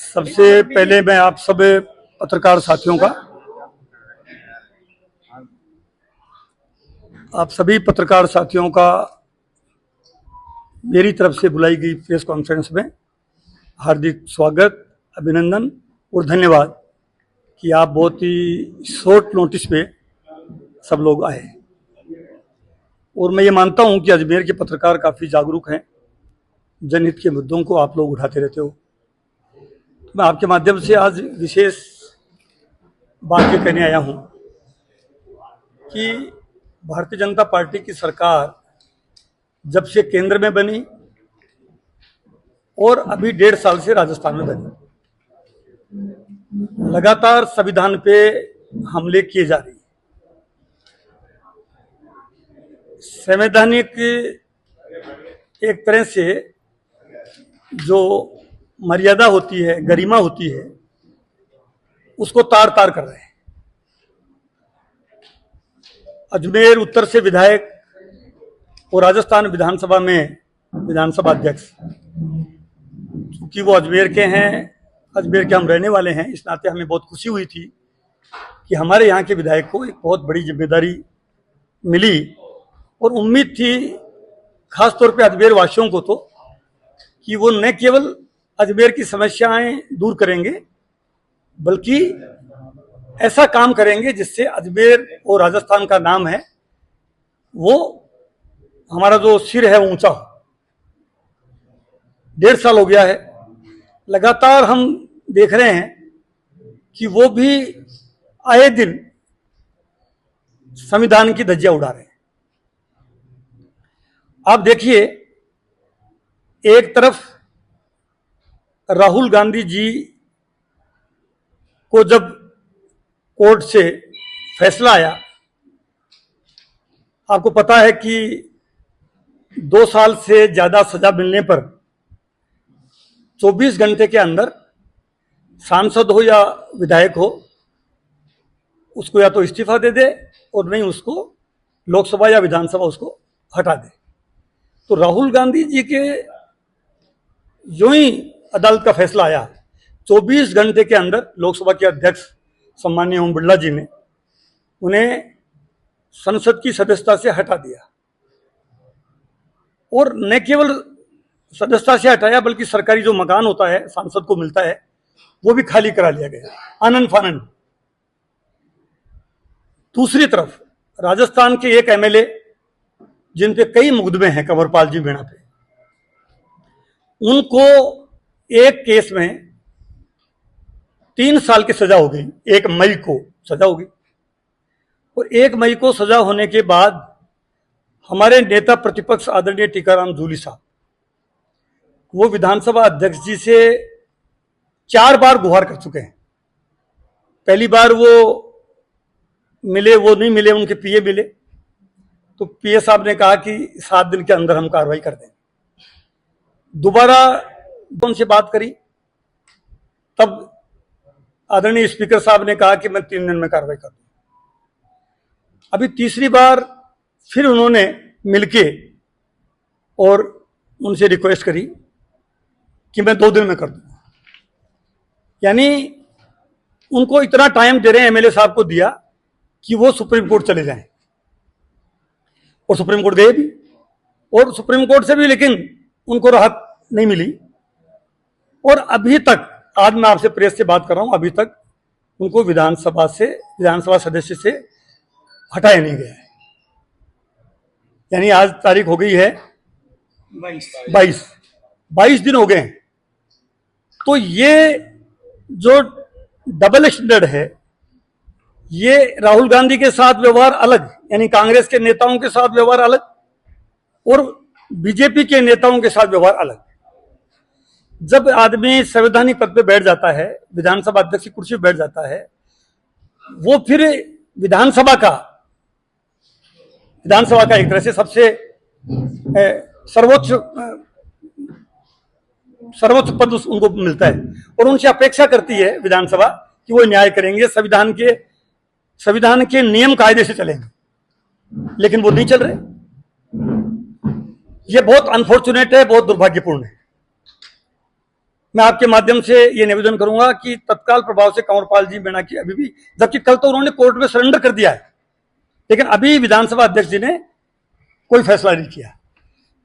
सबसे पहले मैं आप सब पत्रकार साथियों का, आप सभी पत्रकार साथियों का मेरी तरफ से बुलाई गई प्रेस कॉन्फ्रेंस में हार्दिक स्वागत, अभिनंदन और धन्यवाद कि आप बहुत ही शॉर्ट नोटिस पे सब लोग आए। और मैं ये मानता हूं कि अजमेर के पत्रकार काफ़ी जागरूक हैं, जनहित के मुद्दों को आप लोग उठाते रहते हो। मैं आपके माध्यम से आज विशेष बात ये कहने आया हूं कि भारतीय जनता पार्टी की सरकार जब से केंद्र में बनी और अभी 1.5 साल से राजस्थान में बनी, लगातार संविधान पे हमले किए जा रहे हैं। संवैधानिक एक तरह से जो मर्यादा होती है, गरिमा होती है, उसको तार तार कर रहे हैं। अजमेर उत्तर से विधायक और राजस्थान विधानसभा में विधानसभा अध्यक्ष, क्योंकि वो अजमेर के हैं, अजमेर के हम रहने वाले हैं, इस नाते हमें बहुत खुशी हुई थी कि हमारे यहाँ के विधायक को एक बहुत बड़ी जिम्मेदारी मिली और उम्मीद थी खासतौर पे अजमेर वासियों को तो कि वो न केवल अजमेर की समस्याएं दूर करेंगे बल्कि ऐसा काम करेंगे जिससे अजमेर और राजस्थान का नाम है वो, हमारा जो सिर है ऊंचा हो। 1.5 साल हो गया है, लगातार हम देख रहे हैं कि वो भी आए दिन संविधान की धज्जियां उड़ा रहे हैं। आप देखिए, एक तरफ राहुल गांधी जी को जब कोर्ट से फैसला आया, आपको पता है कि 2 साल से ज्यादा सजा मिलने पर 24 घंटे के अंदर सांसद हो या विधायक हो, उसको या तो इस्तीफा दे दे और नहीं उसको लोकसभा या विधानसभा उसको हटा दे। तो राहुल गांधी जी के जो ही अदालत का फैसला आया, 24 घंटे के अंदर लोकसभा के अध्यक्ष सम्माननीय ओम बिरला जी ने उन्हें संसद की सदस्यता से हटा दिया। और न केवल सदस्यता से हटाया बल्कि सरकारी जो मकान होता है सांसद को मिलता है वो भी खाली करा लिया गया, आनन फानन। दूसरी तरफ राजस्थान के एक एमएलए जिन पे कई मुकदमे हैं, कंवरपाल जी मीणा पे, उनको एक केस में 3 साल की सजा हो गई। 1 मई को सजा हो गई और 1 मई को सजा होने के बाद हमारे नेता प्रतिपक्ष आदरणीय टीकाराम जूली साहब, वो विधानसभा अध्यक्ष जी से 4 बार गुहार कर चुके हैं। पहली बार वो मिले, वो नहीं मिले, उनके पीए मिले, तो पीए साहब ने कहा कि 7 दिन के अंदर हम कार्रवाई कर देंगे। दोबारा उनसे बात करी, तब आदरणीय स्पीकर साहब ने कहा कि मैं 3 दिन में कार्रवाई कर दूंगा। अभी तीसरी बार फिर उन्होंने मिलके और उनसे रिक्वेस्ट करी कि मैं 2 दिन में कर दूंगा। यानी उनको इतना टाइम दे रहे हैं, एमएलए साहब को दिया कि वो सुप्रीम कोर्ट चले जाएं। और सुप्रीम कोर्ट गए भी, और सुप्रीम कोर्ट से भी लेकिन उनको राहत नहीं मिली। और अभी तक, आज मैं आपसे प्रेस से बात कर रहा हूं, अभी तक उनको विधानसभा सदस्य से हटाया नहीं गया है। यानी आज तारीख हो गई है 22 दिन हो गए हैं। तो ये जो डबल स्टैंडर्ड है, ये राहुल गांधी के साथ व्यवहार अलग, यानी कांग्रेस के नेताओं के साथ व्यवहार अलग और बीजेपी के नेताओं के साथ व्यवहार अलग। जब आदमी संवैधानिक पद पे बैठ जाता है, विधानसभा अध्यक्ष की कुर्सी पे बैठ जाता है, वो फिर विधानसभा का एक तरह से सबसे सर्वोच्च पद उनको मिलता है और उनसे अपेक्षा करती है विधानसभा कि वो न्याय करेंगे, संविधान के नियम कायदे से चलेंगे, लेकिन वो नहीं चल रहे। ये बहुत अनफॉर्चुनेट है, बहुत दुर्भाग्यपूर्ण है। मैं आपके माध्यम से ये निवेदन करूंगा कि तत्काल प्रभाव से कंवरपाल जी मीणा की अभी भी, जबकि कल तो उन्होंने कोर्ट में सरेंडर कर दिया है, लेकिन अभी विधानसभा अध्यक्ष जी ने कोई फैसला नहीं किया।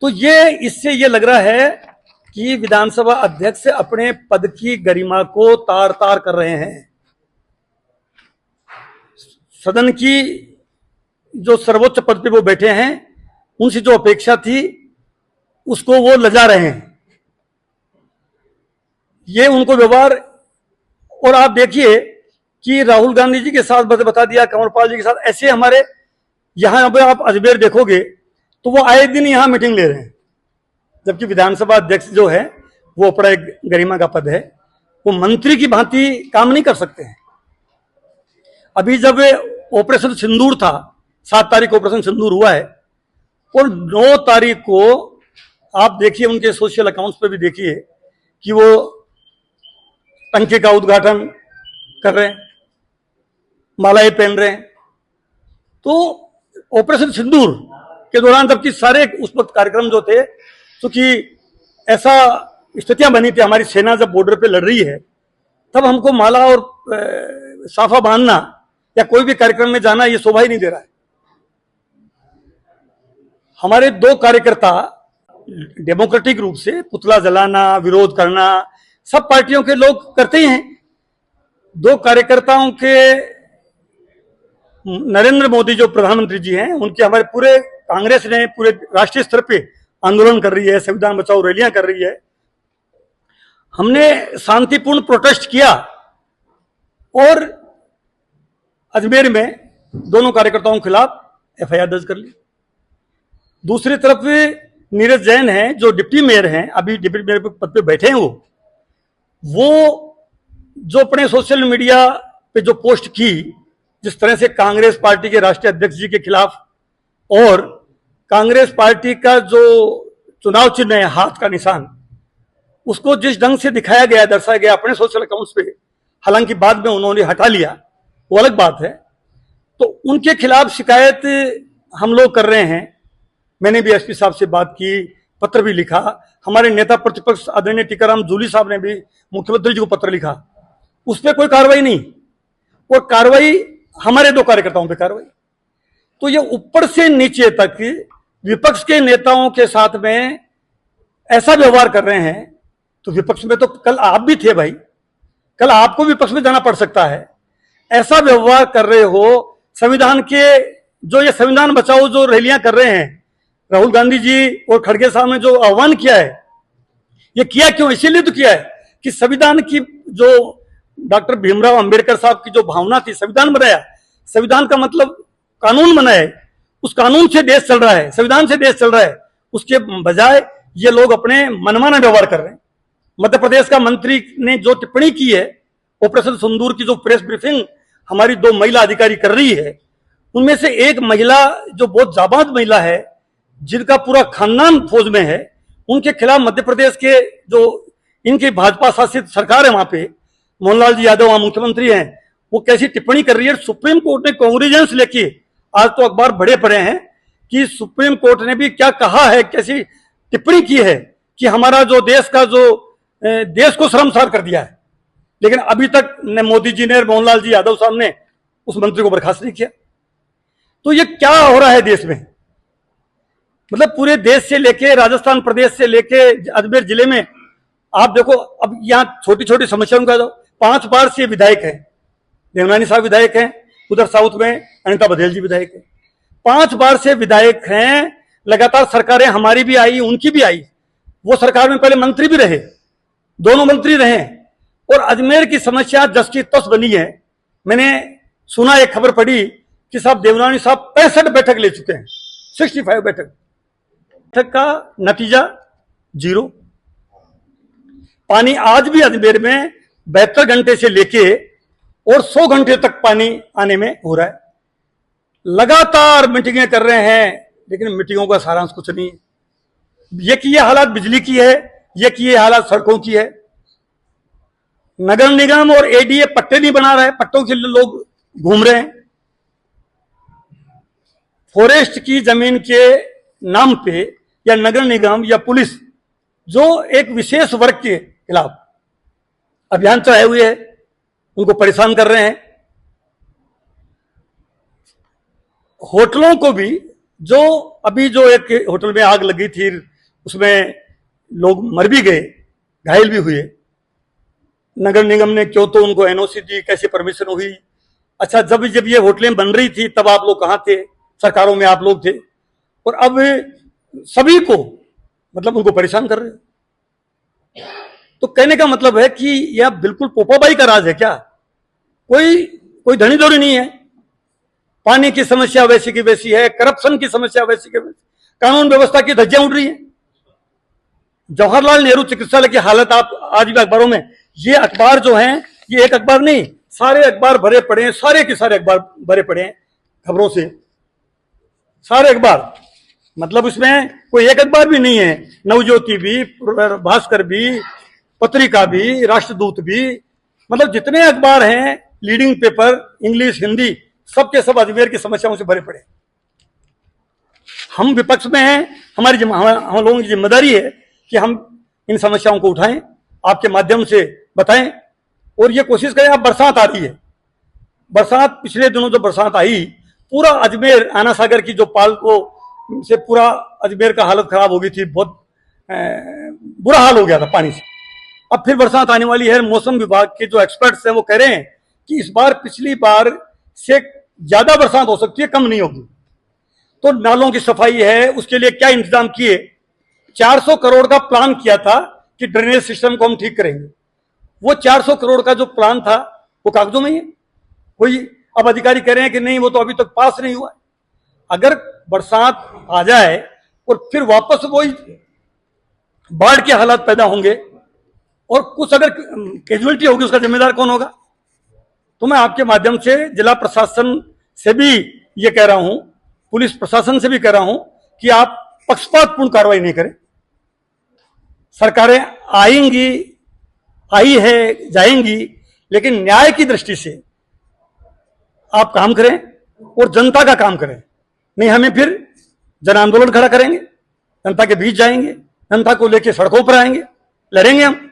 तो ये इससे ये लग रहा है कि विधानसभा अध्यक्ष अपने पद की गरिमा को तार तार कर रहे हैं। सदन की जो सर्वोच्च पद पे वो बैठे हैं, उनसे जो अपेक्षा थी उसको वो लजा रहे हैं। ये उनको व्यवहार, और आप देखिए कि राहुल गांधी जी के साथ बता दिया, कंवरपाल जी के साथ, ऐसे हमारे यहां पे आप अजमेर देखोगे तो वो आए दिन यहां मीटिंग ले रहे हैं, जबकि विधानसभा अध्यक्ष जो है वो अपना एक गरिमा का पद है, वो मंत्री की भांति काम नहीं कर सकते हैं। अभी जब ऑपरेशन सिंदूर था, 7 तारीख को ऑपरेशन सिंदूर हुआ है, और 9 तारीख को आप देखिए उनके सोशल अकाउंट्स पे भी देखिए कि वो टंकी का उद्घाटन कर रहे हैं, मालाएं पहन रहे हैं। तो ऑपरेशन सिंदूर के दौरान, जबकि सारे उस वक्त कार्यक्रम जो थे, क्योंकि ऐसा स्थितियां बनी थी, हमारी सेना जब बॉर्डर पे लड़ रही है, तब हमको माला और साफा बांधना या कोई भी कार्यक्रम में जाना ये शोभा ही नहीं दे रहा है। हमारे 2 कार्यकर्ता डेमोक्रेटिक रूप से पुतला जलाना, विरोध करना, सब पार्टियों के लोग करते ही हैं। 2 कार्यकर्ताओं के, नरेंद्र मोदी जो प्रधानमंत्री जी हैं, उनके, हमारे पूरे कांग्रेस ने पूरे राष्ट्रीय स्तर पे आंदोलन कर रही है, संविधान बचाओ रैलियां कर रही है। हमने शांतिपूर्ण प्रोटेस्ट किया और अजमेर में दोनों कार्यकर्ताओं के खिलाफ एफआईआर दर्ज कर ली। दूसरी तरफ नीरज जैन हैं जो डिप्टी मेयर हैं, अभी डिप्टी मेयर पद पे बैठे हैं, वो जो अपने सोशल मीडिया पे जो पोस्ट की, जिस तरह से कांग्रेस पार्टी के राष्ट्रीय अध्यक्ष जी के खिलाफ, और कांग्रेस पार्टी का जो चुनाव चिन्ह है हाथ का निशान, उसको जिस ढंग से दिखाया गया, दर्शाया गया अपने सोशल अकाउंट्स पे, हालांकि बाद में उन्होंने हटा लिया, वो अलग बात है, तो उनके खिलाफ शिकायत हम लोग कर रहे हैं। मैंने भी एसपी साहब से बात की, पत्र भी लिखा, हमारे नेता प्रतिपक्ष आदरणीय टीकाराम जूली साहब ने भी मुख्यमंत्री जी को पत्र लिखा, उस पर कोई कार्रवाई नहीं, और कार्रवाई हमारे 2 कार्यकर्ताओं पे कार्रवाई। तो ये ऊपर से नीचे तक विपक्ष के नेताओं के साथ में ऐसा व्यवहार कर रहे हैं। तो विपक्ष में तो कल आप भी थे भाई, कल आपको विपक्ष में जाना पड़ सकता है। ऐसा व्यवहार कर रहे हो, संविधान के जो ये संविधान बचाओ जो रैलियां कर रहे हैं, राहुल गांधी जी और खड़गे साहब ने जो आह्वान किया है, ये किया क्यों? इसीलिए तो किया है कि संविधान की जो डॉक्टर भीमराव अंबेडकर साहब की जो भावना थी, संविधान बनाया, संविधान का मतलब कानून बनाए, उस कानून से देश चल रहा है, संविधान से देश चल रहा है, उसके बजाय ये लोग अपने मनमाना व्यवहार कर रहे हैं। मध्य प्रदेश का मंत्री ने जो टिप्पणी की है, ऑपरेशन सिंदूर की जो प्रेस ब्रीफिंग हमारी 2 महिला अधिकारी कर रही है, उनमें से एक महिला जो बहुत जाबाज महिला है, जिनका पूरा खानदान फौज में है, उनके खिलाफ मध्य प्रदेश के जो इनकी भाजपा शासित सरकार है, वहां पे मोहनलाल जी यादव वहां मुख्यमंत्री हैं, वो कैसी टिप्पणी कर रही है। सुप्रीम कोर्ट ने कांग्रेजेंस लेके, आज तो अखबार बड़े पड़े हैं कि सुप्रीम कोर्ट ने भी क्या कहा है, कैसी टिप्पणी की है कि हमारा जो देश का जो देश को शर्मसार कर दिया है। लेकिन अभी तक न मोदी जी ने, मोहनलाल जी यादव साहब ने उस मंत्री को बर्खास्त नहीं किया। तो ये क्या हो रहा है देश में? मतलब पूरे देश से लेके, राजस्थान प्रदेश से लेके अजमेर जिले में आप देखो, अब यहां छोटी छोटी समस्याओं का 5 बार से विधायक हैं, देवनानी साहब विधायक हैं, उधर साउथ में अनिता बघेल जी विधायक हैं, 5 बार से विधायक हैं। लगातार सरकारें हमारी भी आई, उनकी भी आई, वो सरकार में पहले मंत्री भी रहे, दोनों मंत्री रहे, और अजमेर की समस्या जस की तस बनी है। मैंने सुना, एक खबर पढ़ी कि साहब देवनानी साहब 65 बैठक ले चुके हैं, 65 बैठक का नतीजा 0। पानी आज भी अजमेर में 72 घंटे से लेके और 100 घंटे तक पानी आने में हो रहा है। लगातार मीटिंगें कर रहे हैं, लेकिन मीटिंगों का सारांश कुछ नहीं है। ये कि ये हालात बिजली की है, ये कि ये हालात सड़कों की है। नगर निगम और एडीए पट्टे नहीं बना रहा है, पट्टों के लिए लोग घूम रहे हैं। फॉरेस्ट की जमीन के नाम पे या नगर निगम या पुलिस जो एक विशेष वर्ग के खिलाफ अभियान चलाए हुए हैं, उनको परेशान कर रहे हैं। होटलों को भी, जो अभी जो एक होटल में आग लगी थी, उसमें लोग मर भी गए, घायल भी हुए, नगर निगम ने क्यों तो उनको एनओसी दी, कैसे परमिशन हुई? अच्छा, जब जब ये होटलें बन रही थी तब आप लोग कहां थे? सरकारों में आप लोग थे। और अब सभी को मतलब उनको परेशान कर रहे हो। तो कहने का मतलब है कि यह बिल्कुल पोपाबाई का राज है क्या? कोई धनी धोरी नहीं है। पानी की समस्या वैसी की वैसी है, करप्शन की समस्या वैसी की वैसी, कानून व्यवस्था की धज्जियां उड़ रही है। जवाहरलाल नेहरू चिकित्सालय की हालत आप आज भी अखबारों में, ये अखबार जो हैं, ये एक अखबार नहीं, सारे अखबार भरे पड़े हैं, सारे के सारे अखबार भरे पड़े हैं खबरों से, सारे अखबार। मतलब इसमें कोई एक अखबार भी नहीं है, नवज्योति भी, भास्कर भी, पत्रिका भी, राष्ट्रदूत भी, मतलब जितने अखबार हैं, लीडिंग पेपर, इंग्लिश, हिंदी, सबके सब अजमेर की समस्याओं से भरे पड़े। हम विपक्ष में हैं, हम लोगों की जिम्मेदारी है कि हम इन समस्याओं को उठाएं, आपके माध्यम से बताएं, और ये कोशिश करें। अब बरसात आ रही है, बरसात, पिछले दिनों जो बरसात आई, पूरा अजमेर, आना सागर की जो पाल को से पूरा अजमेर का हालत खराब हो गई थी, बहुत बुरा हाल हो गया था पानी से। अब फिर बरसात आने वाली है। मौसम विभाग के जो एक्सपर्ट्स हैं वो कह रहे हैं कि इस बार पिछली बार से ज्यादा बरसात हो सकती है, कम नहीं होगी। तो नालों की सफाई है, उसके लिए क्या इंतजाम किए? 400 करोड़ का प्लान किया था कि ड्रेनेज सिस्टम को हम ठीक करेंगे। वो 400 करोड़ का जो प्लान था वो कागजों में ही है। कोई अब अधिकारी कह रहे हैं कि नहीं, वो तो अभी तक पास नहीं हुआ। अगर बरसात आ जाए और फिर वापस वही बाढ़ के हालात पैदा होंगे और कुछ अगर कैजुअलिटी होगी, उसका जिम्मेदार कौन होगा? तो मैं आपके माध्यम से जिला प्रशासन से भी ये कह रहा हूं, पुलिस प्रशासन से भी कह रहा हूं कि आप पक्षपातपूर्ण कार्रवाई नहीं करें। सरकारें आएंगी, आई है, जाएंगी, लेकिन न्याय की दृष्टि से आप काम करें और जनता का काम करें। नहीं, हमें फिर जन आंदोलन खड़ा करेंगे, जनता के बीच जाएंगे, जनता को लेकर सड़कों पर आएंगे, लड़ेंगे हम।